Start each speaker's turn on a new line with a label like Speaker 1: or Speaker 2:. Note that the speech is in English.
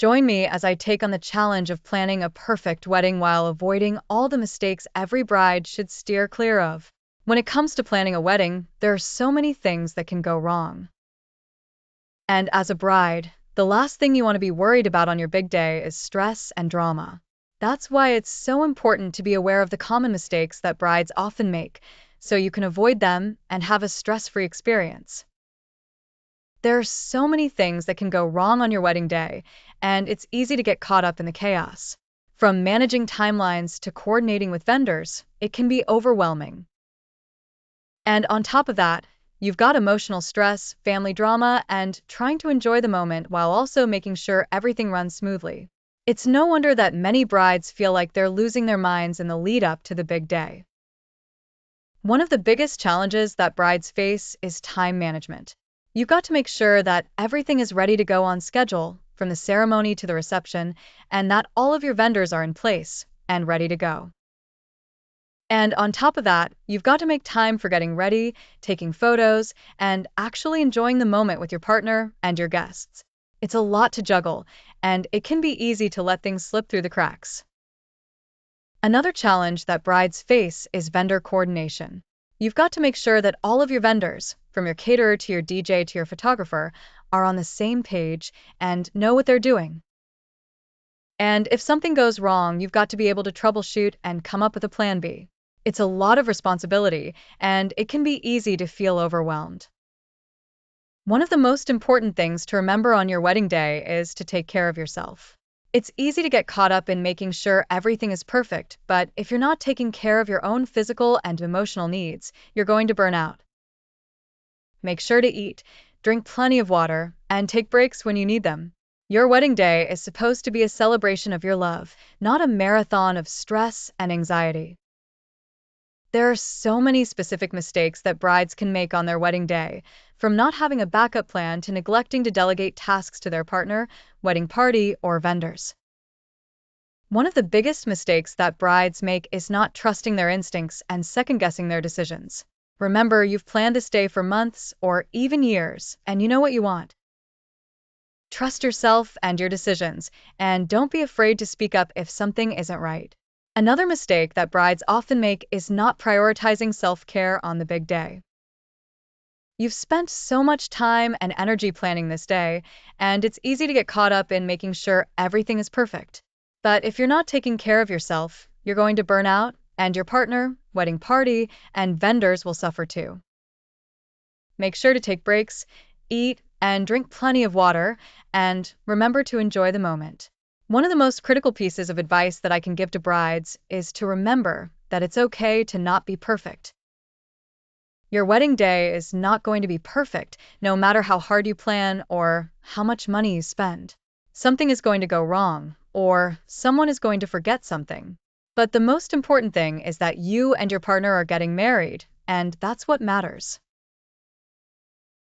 Speaker 1: Join me as I take on the challenge of planning a perfect wedding while avoiding all the mistakes every bride should steer clear of. When it comes to planning a wedding, there are so many things that can go wrong. And as a bride, the last thing you want to be worried about on your big day is stress and drama. That's why it's so important to be aware of the common mistakes that brides often make, so you can avoid them and have a stress-free experience. There are so many things that can go wrong on your wedding day, and it's easy to get caught up in the chaos. From managing timelines to coordinating with vendors, it can be overwhelming. And on top of that, you've got emotional stress, family drama, and trying to enjoy the moment while also making sure everything runs smoothly. It's no wonder that many brides feel like they're losing their minds in the lead up to the big day. One of the biggest challenges that brides face is time management. You've got to make sure that everything is ready to go on schedule, from the ceremony to the reception, and that all of your vendors are in place and ready to go. And on top of that, you've got to make time for getting ready, taking photos, and actually enjoying the moment with your partner and your guests. It's a lot to juggle, and it can be easy to let things slip through the cracks. Another challenge that brides face is vendor coordination. You've got to make sure that all of your vendors, from your caterer to your DJ to your photographer, are on the same page and know what they're doing. And if something goes wrong, you've got to be able to troubleshoot and come up with a plan B. It's a lot of responsibility, and it can be easy to feel overwhelmed. One of the most important things to remember on your wedding day is to take care of yourself. It's easy to get caught up in making sure everything is perfect, but if you're not taking care of your own physical and emotional needs, you're going to burn out. Make sure to eat, drink plenty of water, and take breaks when you need them. Your wedding day is supposed to be a celebration of your love, not a marathon of stress and anxiety. There are so many specific mistakes that brides can make on their wedding day, from not having a backup plan to neglecting to delegate tasks to their partner, wedding party, or vendors. One of the biggest mistakes that brides make is not trusting their instincts and second-guessing their decisions. Remember, you've planned this day for months or even years, and you know what you want. Trust yourself and your decisions, and don't be afraid to speak up if something isn't right. Another mistake that brides often make is not prioritizing self-care on the big day. You've spent so much time and energy planning this day, and it's easy to get caught up in making sure everything is perfect. But if you're not taking care of yourself, you're going to burn out, and your partner, wedding party, and vendors will suffer too. Make sure to take breaks, eat, and drink plenty of water, and remember to enjoy the moment. One of the most critical pieces of advice that I can give to brides is to remember that it's okay to not be perfect. Your wedding day is not going to be perfect, no matter how hard you plan or how much money you spend. Something is going to go wrong, or someone is going to forget something. But the most important thing is that you and your partner are getting married, and that's what matters.